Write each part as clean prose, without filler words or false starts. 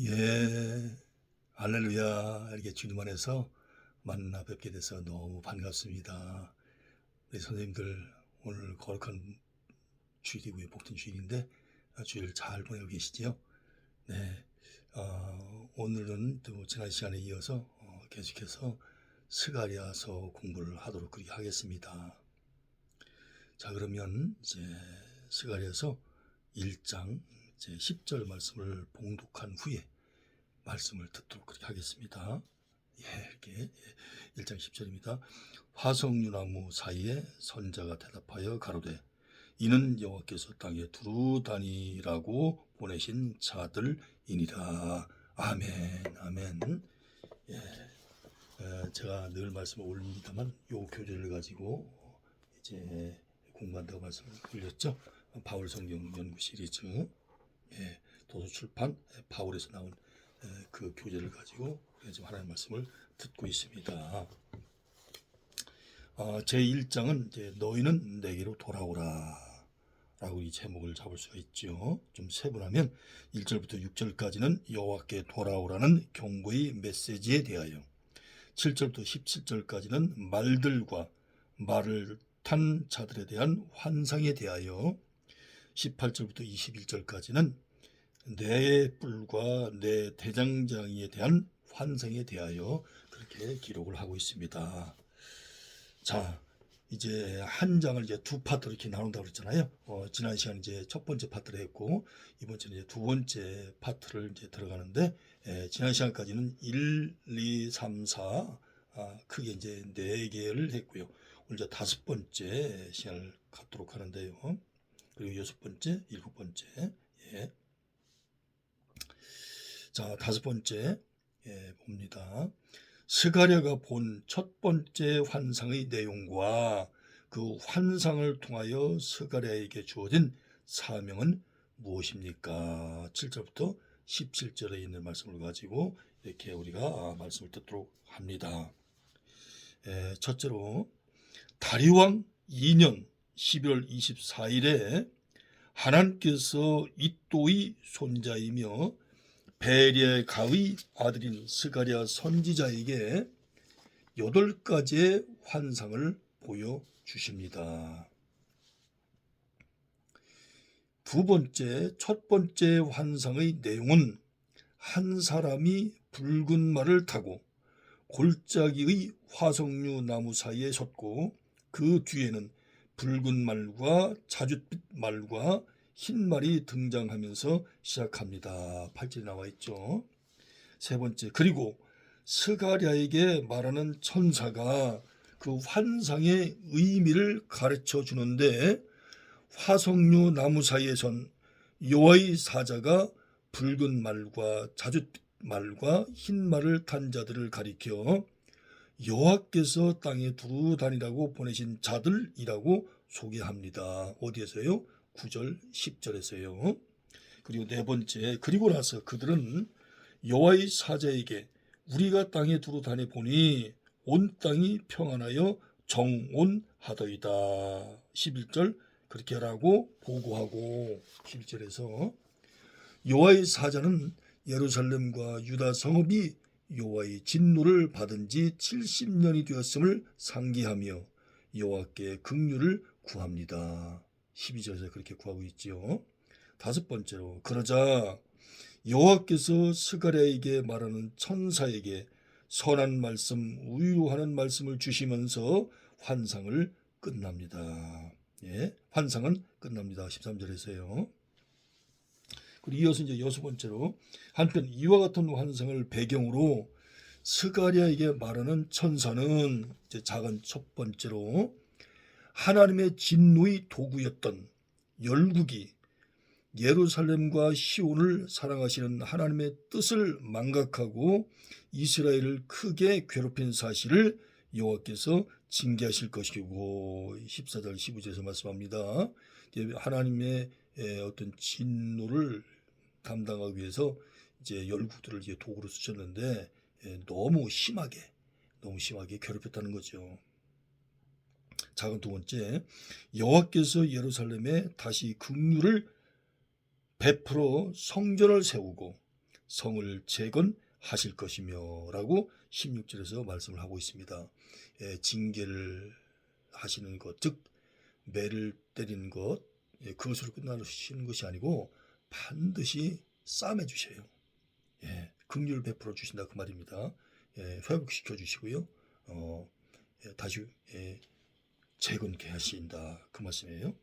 예, 할렐루야. 이렇게 주님 안에서 만나 뵙게 돼서 너무 반갑습니다. 우리 선생님들 오늘 거룩한 주일이고요. 복된 주일인데 주일 잘 보내고 계시지요? 네, 오늘은 또 지난 시간에 이어서 계속해서 스가랴서 공부를 하도록 그렇게 하겠습니다. 자, 그러면 이제 스가랴서 1장 이제 10절 말씀을 봉독한 후에 말씀을 듣도록 그렇게 하겠습니다. 이렇게 1장 10절입니다. 화석류나무 사이에 선자가 대답하여 가로되 이는 여호와께서 땅에 두루 다니라고 보내신 자들이니라. 아멘. 아멘. 제가 늘 말씀을 올립니다만 요 교재를 가지고 이제 공부한다고 말씀을 올렸죠. 바울 성경 연구 시리즈 도서출판 바울에서 나온 그 교재를 가지고 지금 하나님의 말씀을 듣고 있습니다. 제 1장은 이제 너희는 내게로 돌아오라 라고 이 제목을 잡을 수가 있죠. 좀 세분하면 1절부터 6절까지는 여호와께 돌아오라는 경고의 메시지에 대하여, 7절부터 17절까지는 말들과 말을 탄 자들에 대한 환상에 대하여, 18절부터 21절까지는 내 뿔과 내 대장장이에 대한 환상에 대하여 그렇게 기록을 하고 있습니다. 자, 이제 한 장을 이제 두 파트로 이렇게 나눈다고 그랬잖아요. 지난 시간 이제 첫 번째 파트를 했고 이번 주는 이제 두 번째 파트를 이제 들어가는데, 지난 시간까지는 1, 2, 3, 4 크게 이제 4개를 했고요. 오늘 이제 5번째 시간을 갖도록 하는데요. 그리고 6번째, 7번째. 자, 5번째 봅니다. 스가랴가 본 첫 번째 환상의 내용과 그 환상을 통하여 스가랴에게 주어진 사명은 무엇입니까? 7절부터 17절에 있는 말씀을 가지고 이렇게 우리가 말씀을 듣도록 합니다. 첫째로 다리왕 2년 11월 24일에 하나님께서 이또의 손자이며 베레가의 아들인 스가랴 선지자에게 8가지의 환상을 보여주십니다. 첫 번째 환상의 내용은 한 사람이 붉은 말을 타고 골짜기의 화석류 나무 사이에 섰고 그 뒤에는 붉은 말과 자줏빛 말과 흰 말이 등장하면서 시작합니다. 8절에 나와 있죠. 세 번째, 그리고 스가랴에게 말하는 천사가 그 환상의 의미를 가르쳐 주는데, 화석류 나무 사이에 선 여호와의 사자가 붉은 말과 자줏빛 말과 흰 말을 탄 자들을 가리켜 여호와께서 땅에 두루 다니라고 보내신 자들이라고 소개합니다. 어디에서요? 9절, 10절에서요. 그리고 네 번째, 그리고 나서 그들은 여호와의 사자에게 우리가 땅에 두루 다니 보니 온 땅이 평안하여 정온하더이다. 11절 그렇게 하라고 보고하고, 11절에서 여호와의 사자는 예루살렘과 유다 성읍이 여호와의 진노를 받은 지 70년이 되었음을 상기하며 여호와께 긍휼을 구합니다. 12절에서 그렇게 구하고 있지요. 다섯 번째로, 그러자 여호와께서 스가랴에게 말하는 천사에게 선한 말씀, 위로하는 말씀을 주시면서 환상을 끝납니다. 환상은 끝납니다. 13절에서요. 그리고 이어서 이제 6번째로, 한편 이와 같은 환상을 배경으로 스가랴에게 말하는 천사는 이제 작은 첫 번째로 하나님의 진노의 도구였던 열국이 예루살렘과 시온을 사랑하시는 하나님의 뜻을 망각하고 이스라엘을 크게 괴롭힌 사실을 여호와께서 징계하실 것이고, 14절 15절에서 말씀합니다. 하나님의 어떤 진노를 감당하기 위해서 이제 열국들을 이제 도구로 쓰셨는데 너무 심하게 괴롭혔다는 거죠. 작은 두 번째, 여호와께서 예루살렘에 다시 긍휼을 베풀어 성전을 세우고 성을 재건하실 것이며 라고 16절에서 말씀을 하고 있습니다. 징계를 하시는 것, 즉 매를 때리는 것, 그것으로 끝나시는 것이 아니고 반드시 싸매 주셔요. 긍휼을 베풀어 주신다 그 말입니다. 회복시켜 주시고요. 다시 재건케 하신다 그 말씀이에요.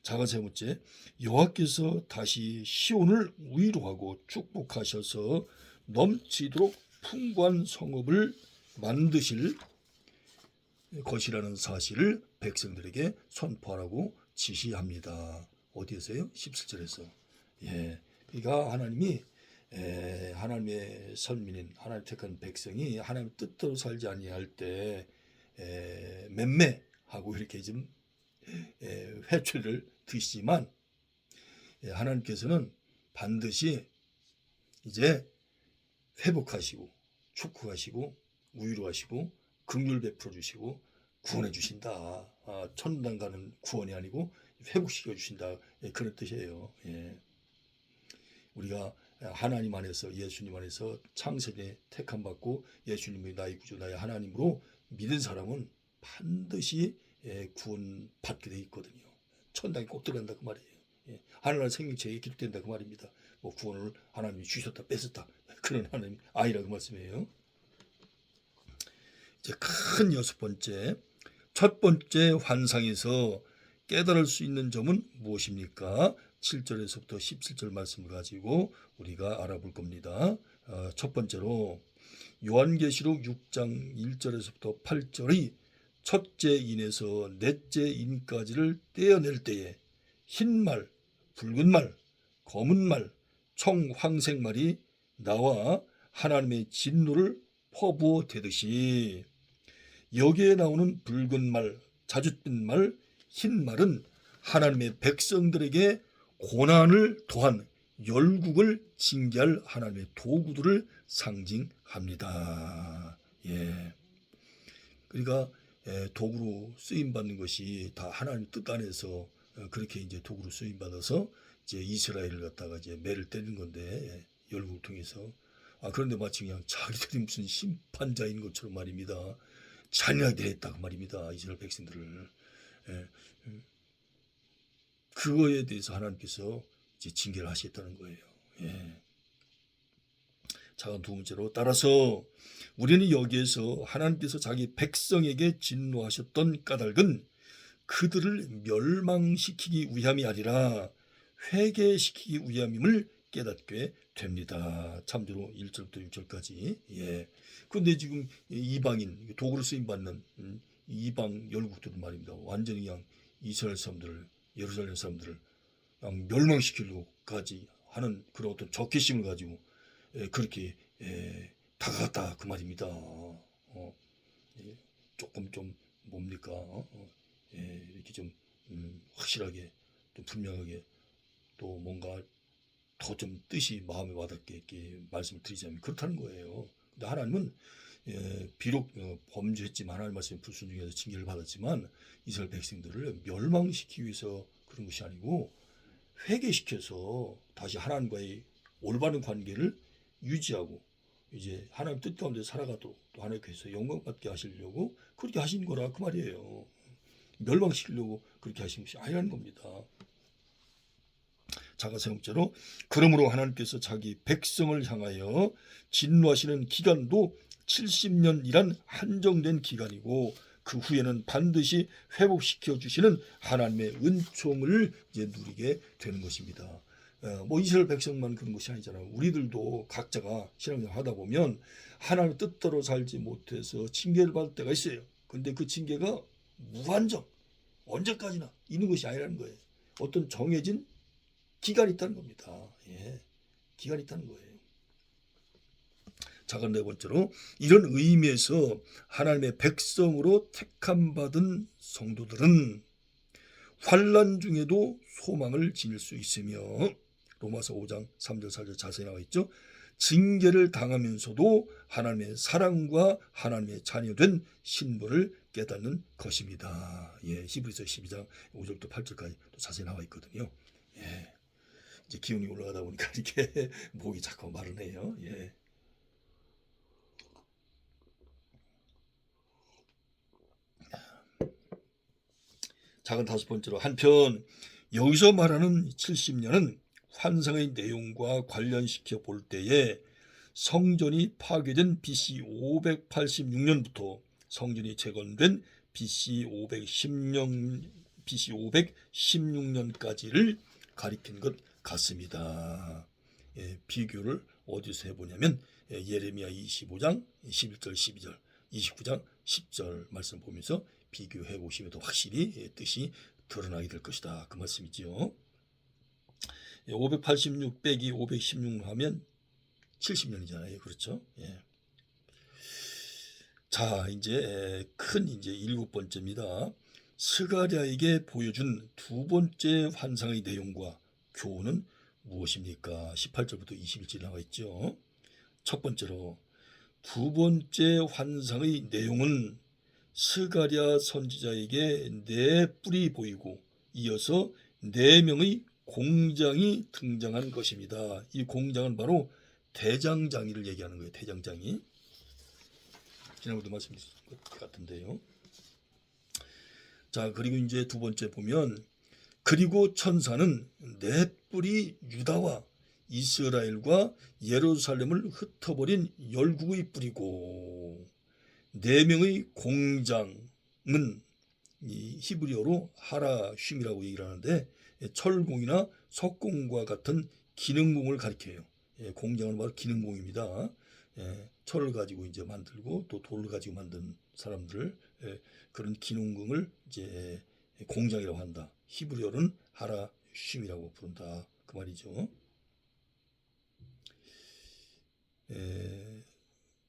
자가 세 번째, 여호와께서 다시 시온을 위로하고 축복하셔서 넘치도록 풍부한 성읍을 만드실 것이라는 사실을 백성들에게 선포하라고 지시합니다. 어디에서요? 17절에서. 그러니까 하나님이 하나님의 선민인 하나님 택한 백성이 하나님의 뜻대로 살지 아니할 때 맴매하고 이렇게 좀 회초리를 드시지만 하나님께서는 반드시 이제 회복하시고 축복하시고 위로하시고 긍휼 베풀어 주시고 구원해 주신다. 천당 가는 구원이 아니고 회복시켜 주신다. 그런 뜻이에요. 우리가 하나님 안에서 예수님 안에서 창세기에 택함 받고 예수님이 나의 구주 나의 하나님으로 믿은 사람은 반드시 구원 받게 돼 있거든요. 천당에 꼭 들어간다 그 말이에요. 하늘나라 생명체에 기록된다 그 말입니다. 뭐 구원을 하나님이 주셨다 뺏었다 그런 하나님 아니라 그 말씀이에요. 이제 큰 여섯 번째, 첫 번째 환상에서 깨달을 수 있는 점은 무엇입니까? 7절에서부터 17절 말씀을 가지고 우리가 알아볼 겁니다. 첫 번째로 요한계시록 6장 1절에서부터 8절의 첫째 인에서 넷째 인까지를 떼어낼 때에 흰 말, 붉은 말, 검은 말, 청황색 말이 나와 하나님의 진노를 퍼부어 대듯이 여기에 나오는 붉은 말, 자줏빛 말, 흰 말은 하나님의 백성들에게 고난을 더한 열국을 징계할 하나님의 도구들을 상징합니다. 그러니까 도구로 쓰임 받는 것이 다 하나님 뜻 안에서 그렇게 이제 도구로 쓰임 받아서 이제 이스라엘을 갖다가 이제 매를 때리는 건데 열국을 통해서 그런데 마치 그냥 자기들이 무슨 심판자인 것처럼 말입니다. 잔인하게 했다 그 말입니다. 이스라엘 백성들을. 그거에 대해서 하나님께서 이제 징계를 하시겠다는 거예요. 자, 두 번째로 따라서 우리는 여기에서 하나님께서 자기 백성에게 진노하셨던 까닭은 그들을 멸망시키기 위함이 아니라 회개시키기 위함임을 깨닫게 됩니다. 참조로 1절부터 6절까지. 그런데 지금 이방인 도구로 쓰임 받는 이방 열국들은 말입니다. 완전히 그냥 이스라엘 사람들을 예루살렘 사람들을 그냥 멸망시키려고까지 하는 그런 어떤 적개심을 가지고 그렇게 다가갔다 그 말입니다. 조금 좀 뭡니까? 이렇게 좀 확실하게 좀 분명하게 또 뭔가 더 좀 뜻이 마음에 와닿게 이렇게 말씀을 드리자면 그렇다는 거예요. 근데 하나님은 비록 범죄했지만 하나님 말씀에 불순종해서 징계를 받았지만 이스라엘 백성들을 멸망시키기 위해서 그런 것이 아니고 회개시켜서 다시 하나님과의 올바른 관계를 유지하고 이제 하나님 뜻 가운데 살아가도록 또 하나님께서 영광 받게 하시려고 그렇게 하신 거라 그 말이에요. 멸망시키려고 그렇게 하신 것이 아니라는 겁니다. 자가 세 번째로 그러므로 하나님께서 자기 백성을 향하여 진노하시는 기간도 70년이란 한정된 기간이고 그 후에는 반드시 회복시켜 주시는 하나님의 은총을 이제 누리게 되는 것입니다. 뭐 이스라엘 백성만 그런 것이 아니잖아요. 우리들도 각자가 신앙생활 하다 보면 하나님의 뜻대로 살지 못해서 징계를 받을 때가 있어요. 근데 그 징계가 무한정 언제까지나 있는 것이 아니라는 거예요. 어떤 정해진 기간이 있다는 겁니다. 기간이 있다는 거예요. 자, 네 번째로 이런 의미에서 하나님의 백성으로 택함 받은 성도들은 환난 중에도 소망을 지닐 수 있으며 로마서 5장 3절 4절 자세히 나와 있죠. 징계를 당하면서도 하나님의 사랑과 하나님의 자녀된 신분을 깨닫는 것입니다. 히브리서 12장 5절부터 8절까지 또 자세히 나와 있거든요. 이제 기운이 올라가다 보니까 이렇게 목이 자꾸 마르네요. 예. 작은 다섯 번째로, 한편 여기서 말하는 70년은 환상의 내용과 관련시켜 볼 때에 성전이 파괴된 BC 586년부터 성전이 재건된 BC 516년까지를 가리킨 것 같습니다. 예, 비교를 어디서 해보냐면 예레미야 25장 11절 12절 29장 10절 말씀 보면서 비교해 보시면 더 확실히 뜻이 드러나게 될 것이다, 그 말씀이지요. 586 빼기 516 하면 70년이잖아요. 그렇죠? 예. 자, 이제 큰 이제 일곱 번째입니다. 스가랴에게 보여준 두 번째 환상의 내용과 교훈은 무엇입니까? 18절부터 21절 나와 있죠. 첫 번째로, 두 번째 환상의 내용은 스가랴 선지자에게 네 뿔이 보이고 이어서 네 명의 공장이 등장한 것입니다. 이 공장은 바로 대장장이를 얘기하는 거예요. 대장장이. 지난번에도 말씀드린 것 같은데요. 자, 그리고 이제 두 번째 보면, 그리고 천사는 네 뿔이 유다와 이스라엘과 예루살렘을 흩어버린 열국의 뿔이고, 네 명의 공장은 이 히브리어로 하라쉼이라고 얘기를 하는데, 철공이나 석공과 같은 기능공을 가리켜요. 공장은 바로 기능공입니다. 철을 가지고 이제 만들고 또 돌을 가지고 만든 사람들, 그런 기능공을 이제 공장이라고 한다. 히브리어는 하라쉼이라고 부른다, 그 말이죠.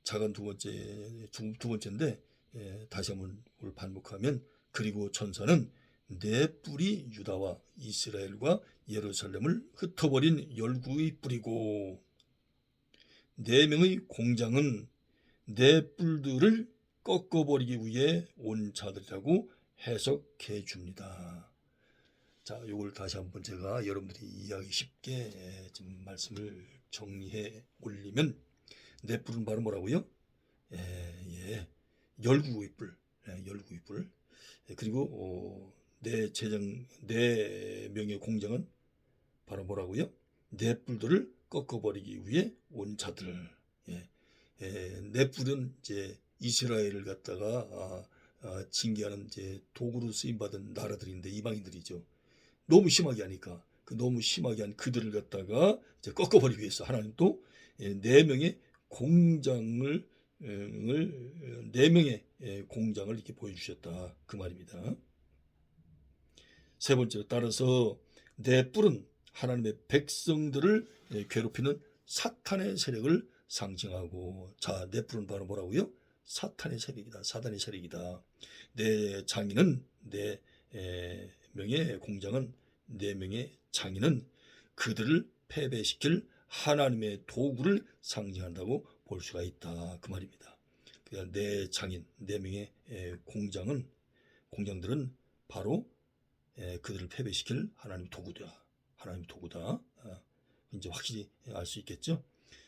작은 두 번째인데, 다시 한번 반복하면, 그리고 천사는 네 뿔이 유다와 이스라엘과 예루살렘을 흩어버린 열국의 뿔이고, 네 명의 공장은 네 뿔들을 꺾어버리기 위해 온 자들이라고 해석해 줍니다. 자, 이걸 다시 한번 제가 여러분들이 이해하기 쉽게 좀 말씀을 정리해 올리면, 네 뿔은 바로 뭐라고요? 열국의 뿔, 열국의 뿔. 그리고 네 명의 공장은 바로 뭐라고요? 네 뿔들을 꺾어버리기 위해 온 자들. 네 뿔은 이제 이스라엘을 갖다가 징계하는 이제 도구로 쓰임 받은 나라들인데, 이방인들이죠. 너무 심하게 하니까 그 너무 심하게 한 그들을 갖다가 이제 꺾어버리기 위해서 하나님 또 네 명의 공장을 네 명의 공장을 이렇게 보여주셨다, 그 말입니다. 세 번째로, 따라서 네 뿔은 하나님의 백성들을 괴롭히는 사탄의 세력을 상징하고, 자, 네 뿔은 바로 뭐라고요? 사탄의 세력이다, 사단의 세력이다. 네 장인은 네 명의 공장은 네 명의 장인은 그들을 패배시킬 하나님의 도구를 상징한다고 볼 수가 있다, 그 말입니다. 그러니까 네 장인, 네 명의 공장들은 바로 그들을 패배시킬 하나님의 도구다. 하나님의 도구다. 이제 확실히 알 수 있겠죠.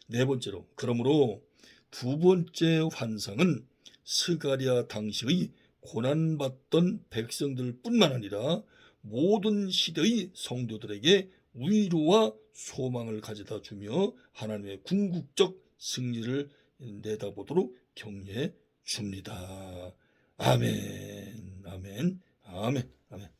네 번째로, 그러므로 두 번째 환상은 스가랴 당시의 고난받던 백성들 뿐만 아니라 모든 시대의 성도들에게 위로와 소망을 가져다 주며 하나님의 궁극적 승리를 내다보도록 격려해 줍니다. 아멘, 아멘, 아멘, 아멘.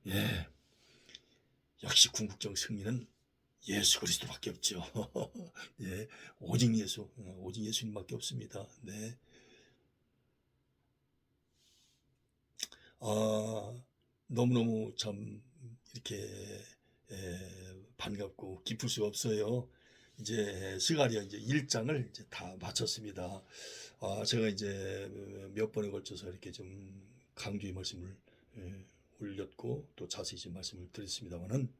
예, 역시 궁극적 승리는 예수 그리스도밖에 없죠. 예, 오직 예수님밖에 없습니다. 네. 너무너무 참 이렇게 반갑고 기쁠 수가 없어요. 이제 스가랴 이제 1장을 이제 다 마쳤습니다. 제가 이제 몇 번에 걸쳐서 이렇게 좀 강조의 말씀을 올렸고 또 자세히 좀 말씀을 드렸습니다만은,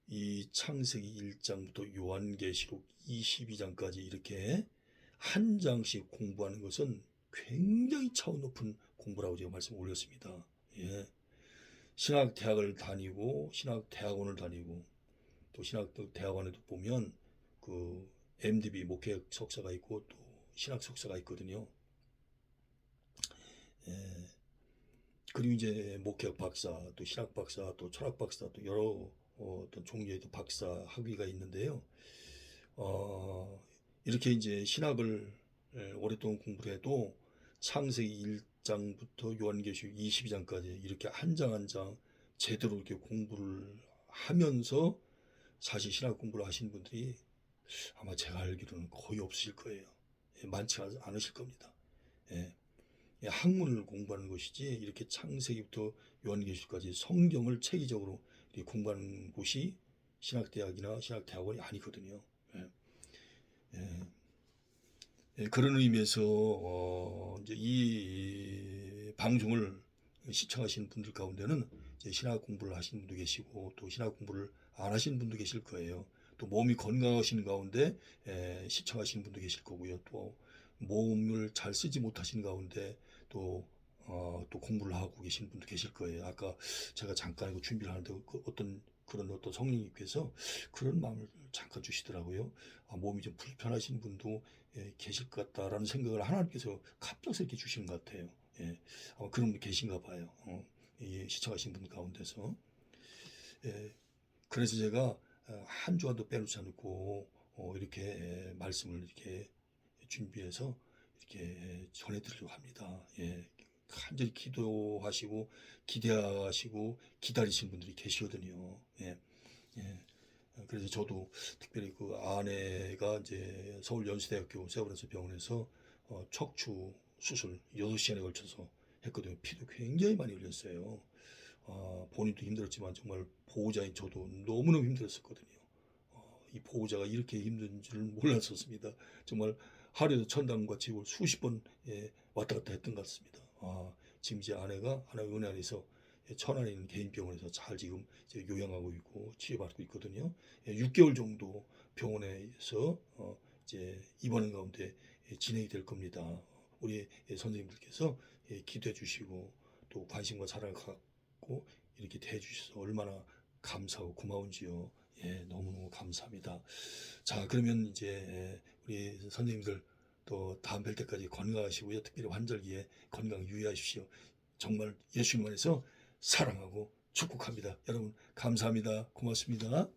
이 창세기 1장부터 요한계시록 22장까지 이렇게 한 장씩 공부하는 것은 굉장히 차원 높은 공부라고 제가 말씀을 올렸습니다. 예. 신학대학을 다니고 신학대학원을 다니고 또 신학대학원에도 보면 그 MDB 목회학 석사가 있고 또 신학 석사가 있거든요. 예, 그리고 이제 목회학 박사, 또 신학 박사, 또 철학 박사, 또 여러 어떤 종류의 또 박사 학위가 있는데요. 이렇게 이제 신학을 오랫동안 공부를 해도 창세기 1장부터 요한계시록 22장까지 이렇게 한 장 한 장 제대로 이렇게 공부를 하면서 사실 신학 공부를 하신 분들이 아마 제가 알기로는 거의 없으실 거예요. 예, 많지 않으실 겁니다. 예, 예, 학문을 공부하는 것이지 이렇게 창세기부터 요한계시록까지 성경을 체계적으로 이렇게 공부하는 곳이 신학대학이나 신학대학원이 아니거든요. 예, 예. 예, 그런 의미에서 이제 이 방송을 시청하시는 분들 가운데는 이제 신학 공부를 하시는 분도 계시고 또 신학 공부를 안 하시는 분도 계실 거예요. 또 몸이 건강하신 가운데 시청하시는 분도 계실 거고요. 또 몸을 잘 쓰지 못하시는 가운데 또 공부를 하고 계신 분도 계실 거예요. 아까 제가 잠깐 이거 준비를 하는데 어떤 성령님께서 그런 마음을 잠깐 주시더라고요. 몸이 좀 불편하신 분도 계실 것 같다라는 생각을 하나님께서 갑작스럽게 주시는 것 같아요. 예, 아마 그런 분 계신가 봐요. 시청하신 분 가운데서. 예, 그래서 제가 한 주간도 빼놓지 않고 이렇게 말씀을 이렇게 준비해서 이렇게 전해드리려고 합니다. 예, 간절히 기도하시고 기대하시고 기다리신 분들이 계시거든요. 예, 예. 그래서 저도 특별히 그 아내가 이제 서울 연세대학교 세브란스 병원에서 척추 수술 6시간에 걸쳐서 했거든요. 피도 굉장히 많이 흘렸어요. 본인도 힘들었지만 정말 보호자인 저도 너무너무 힘들었었거든요. 이 보호자가 이렇게 힘든 줄 몰랐었습니다. 정말 하루에도 천당과 지옥을 수십 번 왔다 갔다 했던 것 같습니다. 지금 이제 아내가 하나의 은혜 안에서 천안에 있는 개인병원에서 잘 지금 이제 요양하고 있고 치료받고 있거든요. 6개월 정도 병원에서 이제 입원한 가운데 진행이 될 겁니다. 우리 선생님들께서 기도해 주시고 또 관심과 사랑을 갖고 이렇게 대해 주셔서 얼마나 감사하고 고마운지요. 예, 너무너무 감사합니다. 자, 그러면 이제 우리 선생님들 또 다음 뵐 때까지 건강하시고요. 특별히 환절기에 건강 유의하십시오. 정말 예수님 안에서 사랑하고 축복합니다. 여러분 감사합니다. 고맙습니다.